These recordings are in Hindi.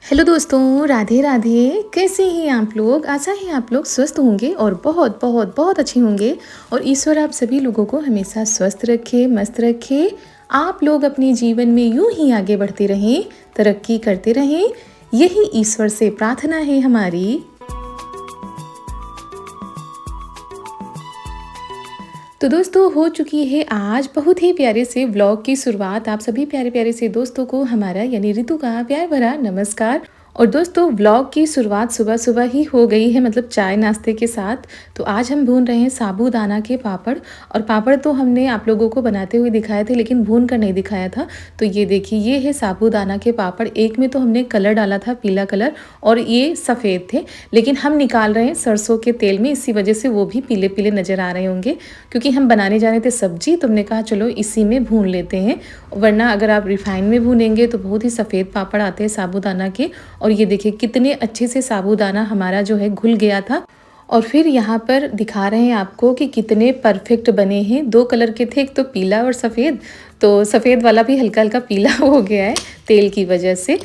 हेलो दोस्तों, राधे राधे। कैसे हैं आप लोग? आशा है आप लोग स्वस्थ होंगे और बहुत बहुत बहुत अच्छे होंगे। और ईश्वर आप सभी लोगों को हमेशा स्वस्थ रखे, मस्त रखे। आप लोग अपने जीवन में यूं ही आगे बढ़ते रहें, तरक्की करते रहें, यही ईश्वर से प्रार्थना है हमारी। तो दोस्तों, हो चुकी है आज बहुत ही प्यारे से व्लॉग की शुरुआत। आप सभी प्यारे प्यारे से दोस्तों को हमारा यानी रितु का प्यार भरा नमस्कार। और दोस्तों, व्लॉग की शुरुआत सुबह सुबह ही हो गई है, मतलब चाय नाश्ते के साथ। तो आज हम भून रहे हैं साबूदाना के पापड़। और पापड़ तो हमने आप लोगों को बनाते हुए दिखाए थे, लेकिन भून कर नहीं दिखाया था। तो ये देखिए, ये है साबूदाना के पापड़। एक में तो हमने कलर डाला था, पीला कलर, और ये सफ़ेद थे। लेकिन हम निकाल रहे हैं सरसों के तेल में, इसी वजह से वो भी पीले पीले नज़र आ रहे होंगे। क्योंकि हम बनाने जा रहे थे सब्जी, तो हमने कहा चलो इसी में भून लेते हैं। वरना अगर आप रिफाइन में भूनेंगे तो बहुत ही सफ़ेद पापड़ आते हैं साबूदाना के। और ये देखिए कितने अच्छे से साबूदाना हमारा जो है घुल गया था। और फिर यहाँ पर दिखा रहे हैं आपको कि कितने परफेक्ट बने हैं। दो कलर के थे, एक तो पीला और सफ़ेद। तो सफ़ेद वाला भी हल्का हल्का पीला हो गया है तेल की वजह से।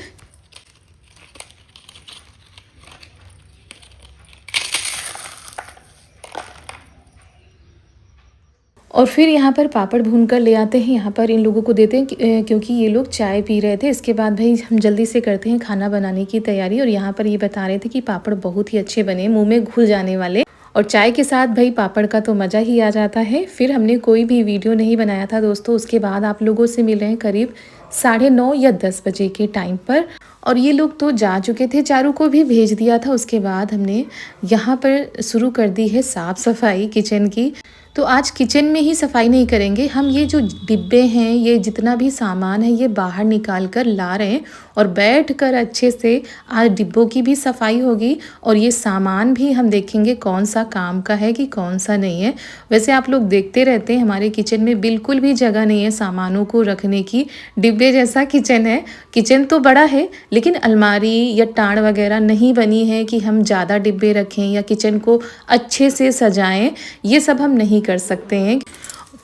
और फिर यहाँ पर पापड़ भून कर ले आते हैं, यहाँ पर इन लोगों को देते हैं क्योंकि ये लोग चाय पी रहे थे। इसके बाद भाई हम जल्दी से करते हैं खाना बनाने की तैयारी। और यहाँ पर ये बता रहे थे कि पापड़ बहुत ही अच्छे बने, मुंह में घुल जाने वाले। और चाय के साथ भाई पापड़ का तो मज़ा ही आ जाता है। फिर हमने कोई भी वीडियो नहीं बनाया था दोस्तों। उसके बाद आप लोगों से मिल रहे हैं करीब 9:30 या 10 बजे के टाइम पर। और ये लोग तो जा चुके थे, चारू को भी भेज दिया था। उसके बाद हमने यहाँ पर शुरू कर दी है साफ़ सफाई किचन की। तो आज किचन में ही सफाई नहीं करेंगे हम, ये जो डिब्बे हैं, ये जितना भी सामान है, ये बाहर निकाल कर ला रहे हैं। और बैठ कर अच्छे से आज डिब्बों की भी सफाई होगी। और ये सामान भी हम देखेंगे कौन सा काम का है कि कौन सा नहीं है। वैसे आप लोग देखते रहते हैं हमारे किचन में बिल्कुल भी जगह नहीं है सामानों को रखने की। डिब्बे जैसा किचन है। किचन तो बड़ा है, लेकिन अलमारी या टाड़ वगैरह नहीं बनी है कि हम ज़्यादा डिब्बे रखें या किचन को अच्छे से सजाएं। ये सब हम नहीं कर सकते हैं,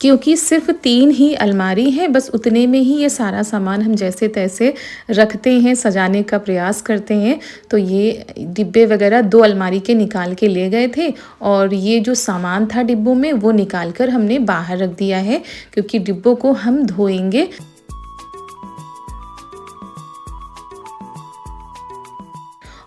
क्योंकि सिर्फ 3 ही अलमारी हैं। बस उतने में ही ये सारा सामान हम जैसे तैसे रखते हैं, सजाने का प्रयास करते हैं। तो ये डिब्बे वगैरह 2 अलमारी के निकाल के ले गए थे। और ये जो सामान था डिब्बों में, वो निकाल कर हमने बाहर रख दिया है, क्योंकि डिब्बों को हम धोएंगे।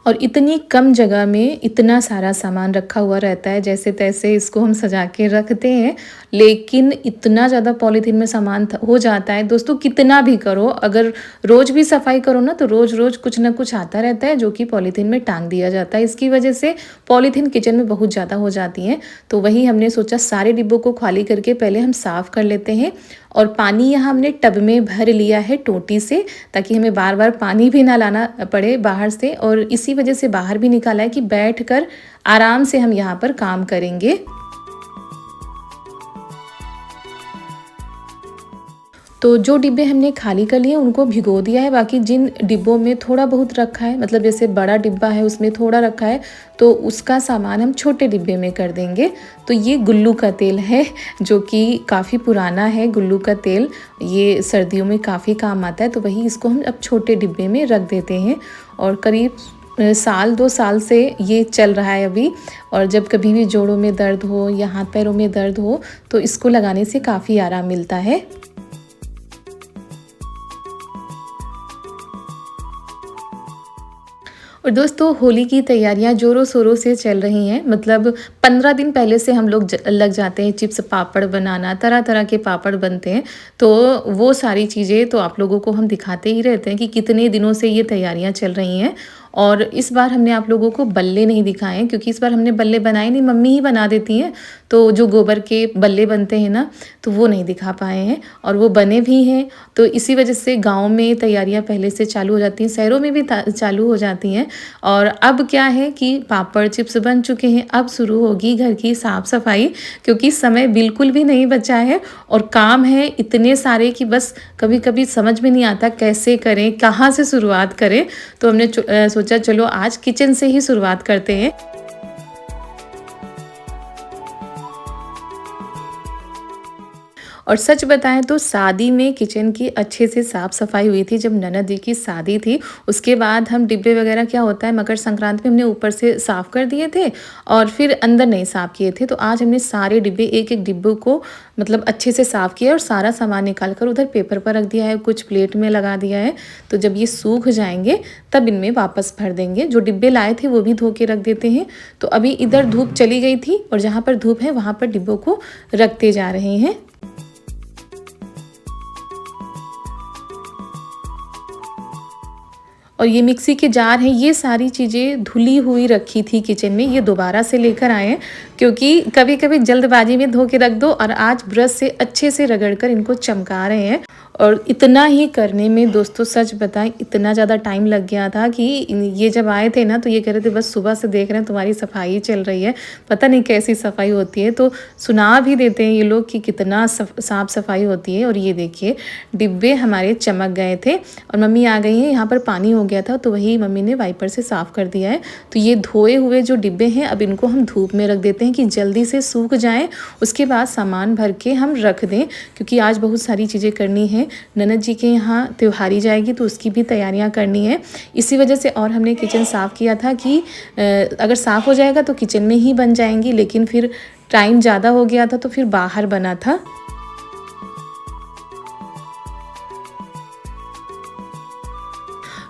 और इतनी कम जगह में इतना सारा सामान रखा हुआ रहता है, जैसे तैसे इसको हम सजा के रखते हैं। लेकिन इतना ज़्यादा पॉलीथीन में सामान हो जाता है दोस्तों। कितना भी करो, अगर रोज़ भी सफाई करो ना, तो रोज़ रोज़ कुछ ना कुछ आता रहता है जो कि पॉलीथीन में टांग दिया जाता है। इसकी वजह से पॉलीथीन किचन में बहुत ज़्यादा हो जाती हैं। तो वही हमने सोचा सारे डिब्बों को खाली करके पहले हम साफ़ कर लेते हैं। और पानी यहाँ हमने टब में भर लिया है टोटी से, ताकि हमें बार बार पानी भी ना लाना पड़े बाहर से। और इसी वजह से बाहर भी निकाला है कि बैठकर आराम से हम यहाँ पर काम करेंगे। तो जो डिब्बे हमने खाली कर लिए उनको भिगो दिया है। बाकी जिन डिब्बों में थोड़ा बहुत रखा है, मतलब जैसे बड़ा डिब्बा है उसमें थोड़ा रखा है, तो उसका सामान हम छोटे डिब्बे में कर देंगे। तो ये गुल्लू का तेल है, जो कि काफ़ी पुराना है। गुल्लू का तेल ये सर्दियों में काफ़ी काम आता है। तो वही इसको हम अब छोटे डिब्बे में रख देते हैं। और करीब 1-2 साल से ये चल रहा है अभी। और जब कभी भी जोड़ों में दर्द हो या हाथ पैरों में दर्द हो, तो इसको लगाने से काफ़ी आराम मिलता है। और दोस्तों, होली की तैयारियां ज़ोरों शोरों से चल रही हैं। मतलब 15 दिन पहले से हम लोग लग जाते हैं चिप्स पापड़ बनाना, तरह तरह के पापड़ बनते हैं। तो वो सारी चीज़ें तो आप लोगों को हम दिखाते ही रहते हैं कि कितने दिनों से ये तैयारियां चल रही हैं। और इस बार हमने आप लोगों को बल्ले नहीं दिखाए, क्योंकि इस बार हमने बल्ले बनाए नहीं, मम्मी ही बना देती हैं। तो जो गोबर के बल्ले बनते हैं ना, तो वो नहीं दिखा पाए हैं। और वो बने भी हैं। तो इसी वजह से गांव में तैयारियां पहले से चालू हो जाती हैं, शहरों में भी चालू हो जाती हैं। और अब क्या है कि पापड़ चिप्स बन चुके हैं, अब शुरू होगी घर की साफ़ सफाई, क्योंकि समय बिल्कुल भी नहीं बचा है। और काम है इतने सारे कि बस कभी कभी समझ में नहीं आता कैसे करें, कहाँ से शुरुआत करें। तो हमने सोचा चलो आज किचन से ही शुरुआत करते हैं। और सच बताएं तो शादी में किचन की अच्छे से साफ़ सफाई हुई थी। जब ननद जी की शादी थी उसके बाद हम डिब्बे वगैरह क्या होता है मकर संक्रांति में हमने ऊपर से साफ़ कर दिए थे और फिर अंदर नहीं साफ़ किए थे। तो आज हमने सारे डिब्बे एक एक डिब्बों को मतलब अच्छे से साफ़ किया और सारा सामान निकाल कर उधर पेपर पर रख दिया है, कुछ प्लेट में लगा दिया है। तो जब ये सूख जाएंगे तब इनमें वापस भर देंगे। जो डिब्बे लाए थे वो भी धो के रख देते हैं। तो अभी इधर धूप चली गई थी और जहाँ पर धूप है वहाँ पर डिब्बों को रखते जा रहे हैं। और ये मिक्सी के जार हैं, ये सारी चीज़ें धुली हुई रखी थी किचन में, ये दोबारा से लेकर आए हैं क्योंकि कभी कभी जल्दबाजी में धो के रख दो और आज ब्रश से अच्छे से रगड़ कर इनको चमका रहे हैं। और इतना ही करने में दोस्तों सच बताएं इतना ज़्यादा टाइम लग गया था कि ये जब आए थे ना तो ये कह रहे थे बस सुबह से देख रहे हैं तुम्हारी सफाई चल रही है, पता नहीं कैसी सफाई होती है। तो सुना भी देते हैं ये लोग कि कितना साफ़ सफाई होती है। और ये देखिए डिब्बे हमारे चमक गए थे और मम्मी आ गई हैं। यहाँ पर पानी हो गया था तो वही मम्मी ने वाइपर से साफ़ कर दिया है। तो ये धोए हुए जो डिब्बे हैं अब इनको हम धूप में रख देते हैं कि जल्दी से सूख जाएँ, उसके बाद सामान भर के हम रख दें क्योंकि आज बहुत सारी चीज़ें करनी है। ननद जी के यहाँ त्योहारी जाएगी तो उसकी भी तैयारियां करनी है। इसी वजह से और हमने किचन साफ़ किया था कि अगर साफ़ हो जाएगा तो किचन में ही बन जाएंगी, लेकिन फिर टाइम ज़्यादा हो गया था तो फिर बाहर बना था।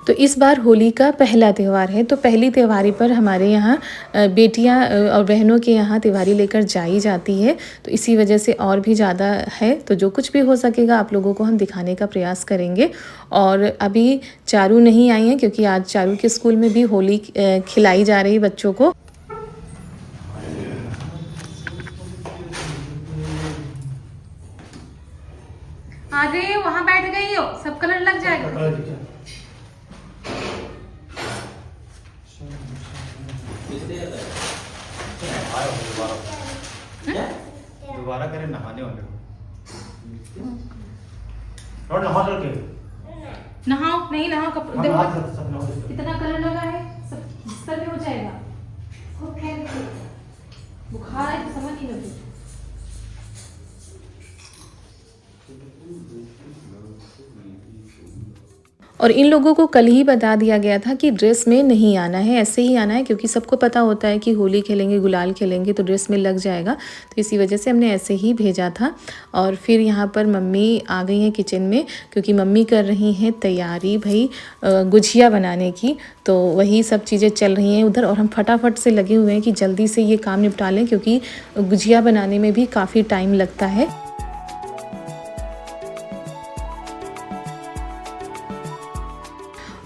तो इस बार होली का पहला त्यौहार है। तो पहली त्योहारी पर हमारे यहाँ बेटियाँ और बहनों के यहाँ त्योहारी लेकर जाई जाती है। तो इसी वजह से और भी ज़्यादा है। तो जो कुछ भी हो सकेगा आप लोगों को हम दिखाने का प्रयास करेंगे। और अभी चारू नहीं आई हैं क्योंकि आज चारू के स्कूल में भी होली खिलाई जा रही बच्चों को। अरे वहाँ बैठ गई हो, सब कलर लग जाएगा। दोबारा करें नहाने वाले और नहा करके नहाओ नहीं नहाओ कपड़े देखो सब कितना कलर लगा है, सब बिस्तर में हो जाएगा। खूब खेल बुखार है तो समझ नहीं लगी। और इन लोगों को कल ही बता दिया गया था कि ड्रेस में नहीं आना है, ऐसे ही आना है क्योंकि सबको पता होता है कि होली खेलेंगे गुलाल खेलेंगे तो ड्रेस में लग जाएगा। तो इसी वजह से हमने ऐसे ही भेजा था। और फिर यहाँ पर मम्मी आ गई हैं किचन में क्योंकि मम्मी कर रही हैं तैयारी भाई गुजिया बनाने की। तो वही सब चीज़ें चल रही हैं उधर और हम फटाफट से लगे हुए हैं कि जल्दी से ये काम निपटा लें क्योंकि गुजिया बनाने में भी काफ़ी टाइम लगता है।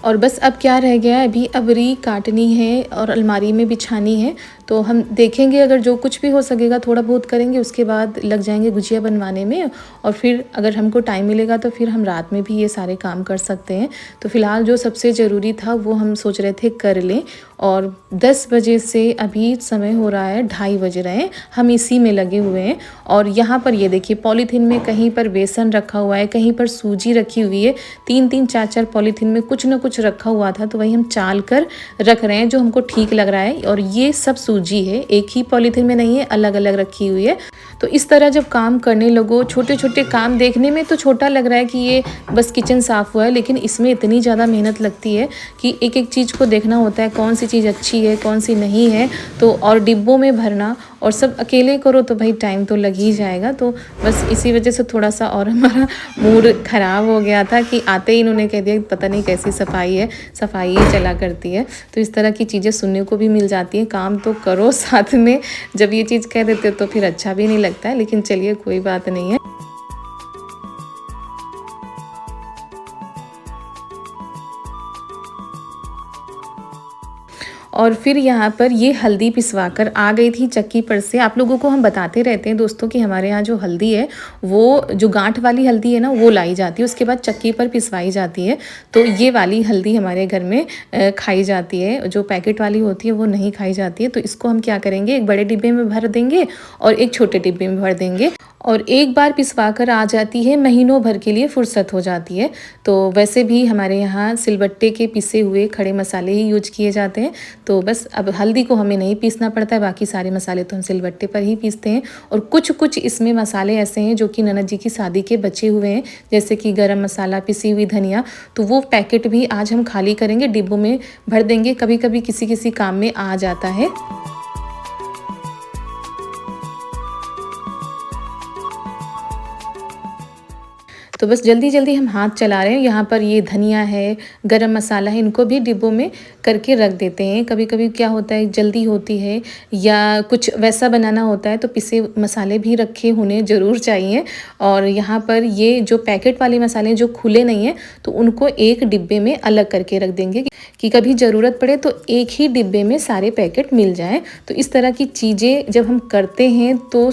और बस अब क्या रह गया है, अभी अबरी काटनी है और अलमारी में बिछानी है। तो हम देखेंगे अगर जो कुछ भी हो सकेगा थोड़ा बहुत करेंगे, उसके बाद लग जाएंगे गुजिया बनवाने में। और फिर अगर हमको टाइम मिलेगा तो फिर हम रात में भी ये सारे काम कर सकते हैं। तो फ़िलहाल जो सबसे ज़रूरी था वो हम सोच रहे थे कर लें। और 10 बजे से अभी समय हो रहा है 2:30 बज रहे हैं, हम इसी में लगे हुए हैं। और यहाँ पर ये देखिए पॉलीथीन में कहीं पर बेसन रखा हुआ है, कहीं पर सूजी रखी हुई है। 3-3 4-4 पॉलीथीन में कुछ ना कुछ रखा हुआ था तो वही हम चाल कर रख रहे हैं जो हमको ठीक लग रहा है। और ये सब सूजी है, एक ही पॉलीथीन में नहीं है, अलग अलग रखी हुई है। तो इस तरह जब काम करने लगो, छोटे छोटे काम देखने में तो छोटा लग रहा है कि ये बस किचन साफ़ हुआ है, लेकिन इसमें इतनी ज़्यादा मेहनत लगती है कि एक एक चीज़ को देखना होता है कौन सी चीज़ अच्छी है कौन सी नहीं है। तो और डिब्बों में भरना और सब अकेले करो तो भाई टाइम तो लग ही जाएगा। तो बस इसी वजह से थोड़ा सा और हमारा मूड ख़राब हो गया था कि आते ही इन्होंने कह दिया पता नहीं कैसी सफाई है, सफाई ही चला करती है। तो इस तरह की चीज़ें सुनने को भी मिल जाती हैं, काम तो करो साथ में। जब ये चीज़ कह देते तो फिर अच्छा भी नहीं लगता है, लेकिन चलिए कोई बात नहीं है। और फिर यहाँ पर ये हल्दी पिसवा कर आ गई थी चक्की पर से। आप लोगों को हम बताते रहते हैं दोस्तों कि हमारे यहाँ जो हल्दी है वो जो गांठ वाली हल्दी है ना वो लाई जाती है, उसके बाद चक्की पर पिसवाई जाती है। तो ये वाली हल्दी हमारे घर में खाई जाती है, जो पैकेट वाली होती है वो नहीं खाई जाती है। तो इसको हम क्या करेंगे, एक बड़े डिब्बे में भर देंगे और एक छोटे डिब्बे में भर देंगे। और एक बार पिसवा कर आ जाती है, महीनों भर के लिए फुर्सत हो जाती है। तो वैसे भी हमारे यहाँ सिलबट्टे के पिसे हुए खड़े मसाले ही यूज किए जाते हैं। तो बस अब हल्दी को हमें नहीं पीसना पड़ता है, बाकी सारे मसाले तो हम सिलबट्टे पर ही पीसते हैं। और कुछ इसमें मसाले ऐसे हैं जो कि ननद जी की शादी के बचे हुए हैं, जैसे कि गरम मसाला, पिसी हुई धनिया। तो वो पैकेट भी आज हम खाली करेंगे, डिब्बों में भर देंगे, कभी कभी किसी काम में आ जाता है। तो बस जल्दी जल्दी हम हाथ चला रहे हैं। यहाँ पर ये धनिया है, गरम मसाला है, इनको भी डिब्बों में करके रख देते हैं। कभी कभी क्या होता है, जल्दी होती है या कुछ वैसा बनाना होता है तो पिसे मसाले भी रखे होने ज़रूर चाहिए। और यहाँ पर ये जो पैकेट वाले मसाले जो खुले नहीं हैं तो उनको एक डिब्बे में अलग करके रख देंगे कि कभी ज़रूरत पड़े तो एक ही डिब्बे में सारे पैकेट मिल जाएं। तो इस तरह की चीज़ें जब हम करते हैं तो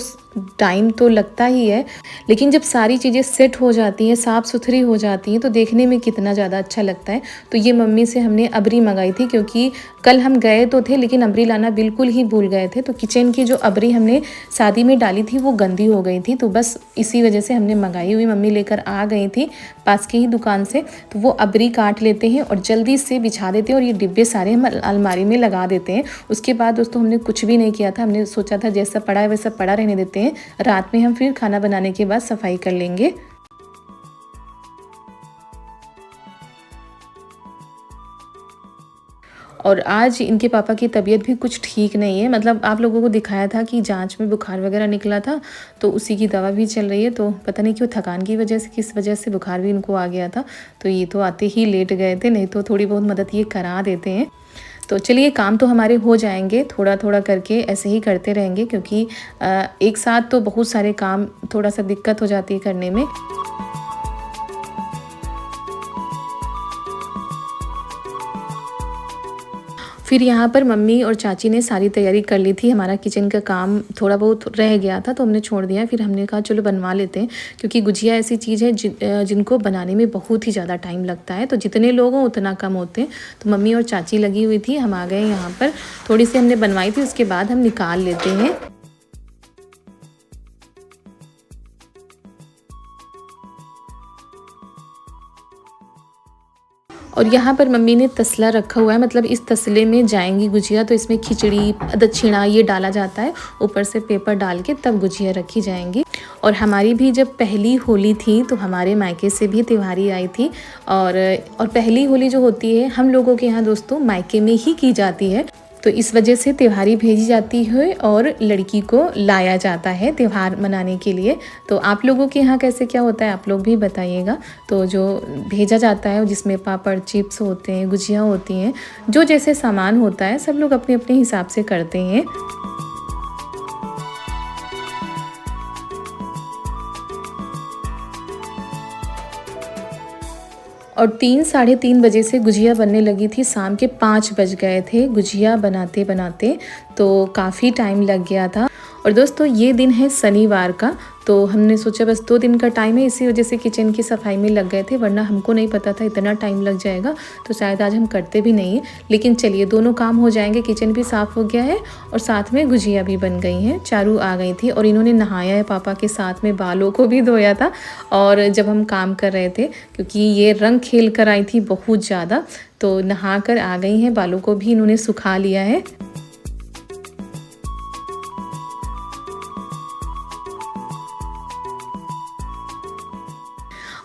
टाइम तो लगता ही है, लेकिन जब सारी चीज़ें सेट हो जाती हैं, साफ़ सुथरी हो जाती हैं, तो देखने में कितना ज़्यादा अच्छा लगता है। तो ये मम्मी से हमने अबरी मंगाई थी, क्योंकि कल हम गए तो थे लेकिन अबरी लाना बिल्कुल ही भूल गए थे। तो किचन की जो अबरी हमने शादी में डाली थी वो गंदी हो गई थी, तो बस इसी वजह से हमने मंगाई हुई। मम्मी लेकर आ गई थी पास की ही दुकान से, तो वो अबरी काट लेते हैं और जल्दी से बिछा देते हैं और ये डिब्बे सारे हम अलमारी में लगा देते हैं। उसके बाद दोस्तों हमने कुछ भी नहीं किया था, हमने सोचा था जैसा पड़ा है वैसा पड़ा रहने देते हैं, रात में हम फिर खाना बनाने के बाद सफाई कर लेंगे। और आज इनके पापा की तबीयत भी कुछ ठीक नहीं है, मतलब आप लोगों को दिखाया था कि जांच में बुखार वगैरह निकला था, तो उसी की दवा भी चल रही है। तो पता नहीं क्यों थकान की वजह से, किस वजह से बुखार भी इनको आ गया था। तो ये तो आते ही लेट गए थे, नहीं तो थोड़ी बहुत मदद ये करा देते हैं। तो चलिए, काम तो हमारे हो जाएंगे, थोड़ा थोड़ा करके ऐसे ही करते रहेंगे, क्योंकि एक साथ तो बहुत सारे काम थोड़ा सा दिक्कत हो जाती है करने में। फिर यहाँ पर मम्मी और चाची ने सारी तैयारी कर ली थी। हमारा किचन का काम थोड़ा बहुत रह गया था तो हमने छोड़ दिया। फिर हमने कहा चलो बनवा लेते हैं, क्योंकि गुजिया ऐसी चीज़ है जिनको बनाने में बहुत ही ज़्यादा टाइम लगता है। तो जितने लोग हों उतना कम होते हैं। तो मम्मी और चाची लगी हुई थी, हम आ गए यहाँ पर। थोड़ी सी हमने बनवाई थी, उसके बाद हम निकाल लेते हैं। और यहाँ पर मम्मी ने तसला रखा हुआ है, मतलब इस तसले में जाएंगी गुजिया। तो इसमें खिचड़ी, दक्षिणा ये डाला जाता है, ऊपर से पेपर डाल के तब गुजिया रखी जाएंगी। और हमारी भी जब पहली होली थी तो हमारे मायके से भी त्योहारी आई थी। और पहली होली जो होती है हम लोगों के यहाँ दोस्तों मायके में ही की जाती है। तो इस वजह से त्योहारी भेजी जाती है और लड़की को लाया जाता है त्यौहार मनाने के लिए। तो आप लोगों के यहाँ कैसे क्या होता है आप लोग भी बताइएगा। तो जो भेजा जाता है जिसमें पापड़, चिप्स होते हैं, गुजिया होती हैं, जो जैसे सामान होता है सब लोग अपने अपने हिसाब से करते हैं। और 3-3:30 बजे से गुजिया बनने लगी थी, शाम के 5 बज गए थे गुजिया बनाते बनाते, तो काफ़ी टाइम लग गया था। और दोस्तों ये दिन है शनिवार का, तो हमने सोचा बस 2 दिन का टाइम है, इसी वजह से किचन की सफाई में लग गए थे, वरना हमको नहीं पता था इतना टाइम लग जाएगा, तो शायद आज हम करते भी नहीं। लेकिन चलिए दोनों काम हो जाएंगे, किचन भी साफ़ हो गया है और साथ में गुजिया भी बन गई हैं। चारू आ गई थी और इन्होंने नहाया है पापा के साथ में, बालों को भी धोया था। और जब हम काम कर रहे थे, क्योंकि ये रंग खेल कर आई थी बहुत ज़्यादा, तो नहा कर आ गई हैं, बालों को भी इन्होंने सुखा लिया है।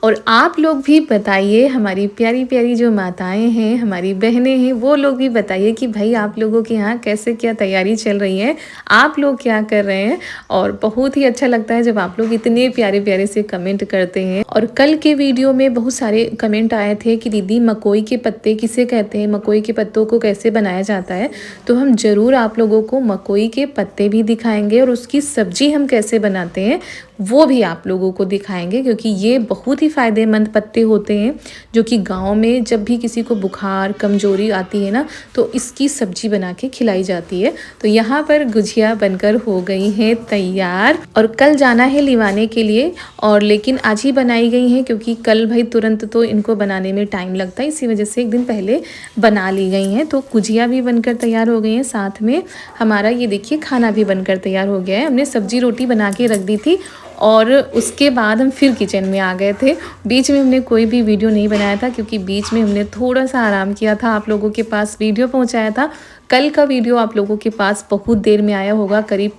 और आप लोग भी बताइए, हमारी प्यारी प्यारी जो माताएं हैं, हमारी बहनें हैं, वो लोग भी बताइए कि भाई आप लोगों के यहाँ कैसे क्या तैयारी चल रही है, आप लोग क्या कर रहे हैं। और बहुत ही अच्छा लगता है जब आप लोग इतने प्यारे प्यारे से कमेंट करते हैं। और कल के वीडियो में बहुत सारे कमेंट आए थे कि दीदी मकोई के पत्ते किसे कहते हैं, मकोई के पत्तों को कैसे बनाया जाता है। तो हम ज़रूर आप लोगों को मकोई के पत्ते भी दिखाएंगे और उसकी सब्जी हम कैसे बनाते हैं वो भी आप लोगों को दिखाएंगे, क्योंकि ये बहुत ही फ़ायदेमंद पत्ते होते हैं, जो कि गांव में जब भी किसी को बुखार, कमजोरी आती है ना, तो इसकी सब्जी बना के खिलाई जाती है। तो यहाँ पर गुजिया बनकर हो गई हैं तैयार और कल जाना है लिवाने के लिए, और लेकिन आज ही बनाई गई हैं, क्योंकि कल भाई तुरंत तो इनको बनाने में टाइम लगता है, इसी वजह से एक दिन पहले बना ली गई हैं। तो गुजिया भी बनकर तैयार हो गई हैं, साथ में हमारा ये देखिए खाना भी बनकर तैयार हो गया है। हमने सब्जी रोटी बना के रख दी थी और उसके बाद हम फिर किचन में आ गए थे। बीच में हमने कोई भी वीडियो नहीं बनाया था क्योंकि बीच में हमने थोड़ा सा आराम किया था, आप लोगों के पास वीडियो पहुंचाया था। कल का वीडियो आप लोगों के पास बहुत देर में आया होगा, करीब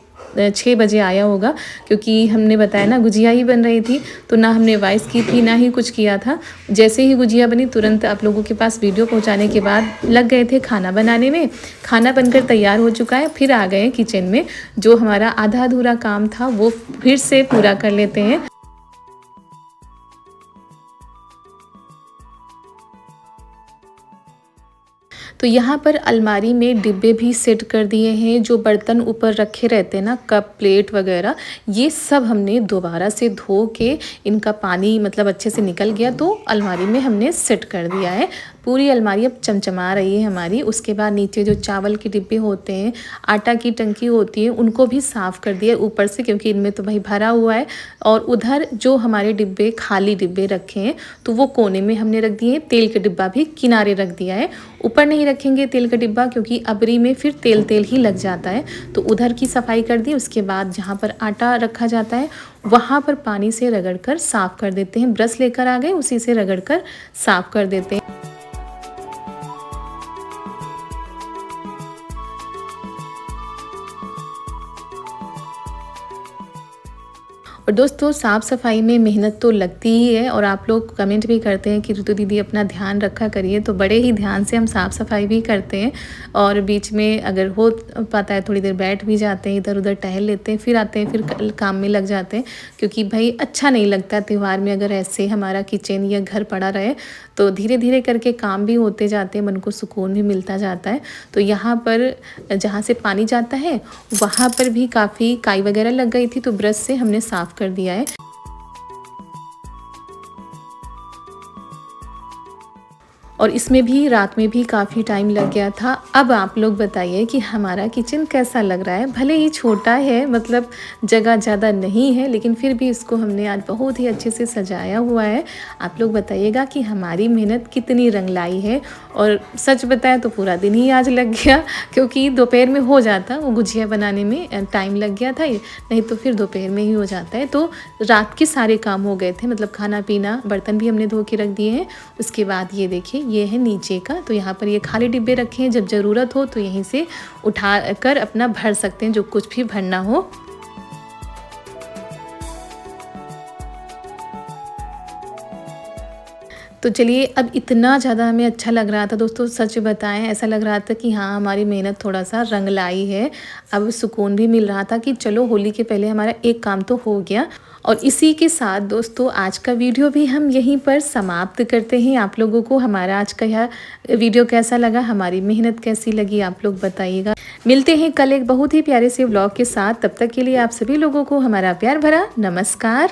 6 बजे आया होगा, क्योंकि हमने बताया ना गुजिया ही बन रही थी, तो ना हमने वॉइस की थी ना ही कुछ किया था। जैसे ही गुजिया बनी तुरंत आप लोगों के पास वीडियो पहुंचाने के बाद लग गए थे खाना बनाने में। खाना बनकर तैयार हो चुका है, फिर आ गए किचन में। जो हमारा आधा अधूरा काम था वो फिर से पूरा कर लेते हैं। तो यहाँ पर अलमारी में डिब्बे भी सेट कर दिए हैं। जो बर्तन ऊपर रखे रहते हैं ना, कप प्लेट वगैरह, ये सब हमने दोबारा से धो के इनका पानी मतलब अच्छे से निकल गया तो अलमारी में हमने सेट कर दिया है। पूरी अलमारी अब चमचमा रही है हमारी। उसके बाद नीचे जो चावल के डिब्बे होते हैं, आटा की टंकी होती है, उनको भी साफ़ कर दिया ऊपर से, क्योंकि इनमें तो भाई भरा हुआ है। और उधर जो हमारे डिब्बे खाली डिब्बे रखे हैं तो वो कोने में हमने रख दिए हैं। तेल का डिब्बा भी किनारे रख दिया है। ऊपर नहीं रखेंगे तेल का डिब्बा क्योंकि अबरी में फिर तेल तेल ही लग जाता है, तो उधर की सफाई कर दी। उसके बाद जहाँ पर आटा रखा जाता है वहाँ पर पानी से रगड़ कर साफ़ कर देते हैं। ब्रश लेकर आ गए, उसी से रगड़ कर साफ़ कर देते हैं। और दोस्तों साफ़ सफाई में मेहनत तो लगती ही है, और आप लोग कमेंट भी करते हैं कि ऋतु दीदी अपना ध्यान रखा करिए, तो बड़े ही ध्यान से हम साफ़ सफाई भी करते हैं। और बीच में अगर हो पाता है थोड़ी देर बैठ भी जाते हैं, इधर उधर टहल लेते हैं, फिर आते हैं, फिर काम में लग जाते हैं। क्योंकि भाई अच्छा नहीं लगता त्यौहार में अगर ऐसे हमारा किचन या घर पड़ा रहे, तो धीरे धीरे करके काम भी होते जाते हैं, मन को सुकून भी मिलता जाता है। तो यहाँ पर जहाँ से पानी जाता है वहाँ पर भी काफ़ी काई वगैरह लग गई थी, तो ब्रश से हमने साफ़ कर दिया है। और इसमें भी रात में भी काफ़ी टाइम लग गया था। अब आप लोग बताइए कि हमारा किचन कैसा लग रहा है। भले ही छोटा है, मतलब जगह ज़्यादा नहीं है, लेकिन फिर भी इसको हमने आज बहुत ही अच्छे से सजाया हुआ है। आप लोग बताइएगा कि हमारी मेहनत कितनी रंग लाई है। और सच बताएं तो पूरा दिन ही आज लग गया, क्योंकि दोपहर में हो जाता, वो गुजिया बनाने में टाइम लग गया था, नहीं तो फिर दोपहर में ही हो जाता है। तो रात के सारे काम हो गए थे, मतलब खाना पीना, बर्तन भी हमने धो के रख दिए हैं। उसके बाद ये देखिए ये है नीचे का, तो यहाँ पर ये खाली डिब्बे रखे हैं, जब ज़रूरत हो तो यहीं से उठा कर अपना भर सकते हैं, जो कुछ भी भरना हो। तो चलिए, अब इतना ज़्यादा हमें अच्छा लग रहा था दोस्तों, सच बताएं ऐसा लग रहा था कि हाँ हमारी मेहनत थोड़ा सा रंग लाई है। अब सुकून भी मिल रहा था कि चलो होली के पहले हमारा एक काम तो हो गया। और इसी के साथ दोस्तों आज का वीडियो भी हम यहीं पर समाप्त करते हैं। आप लोगों को हमारा आज का यह वीडियो कैसा लगा, हमारी मेहनत कैसी लगी, आप लोग बताइएगा। मिलते हैं कल एक बहुत ही प्यारे से व्लॉग के साथ। तब तक के लिए आप सभी लोगों को हमारा प्यार भरा नमस्कार।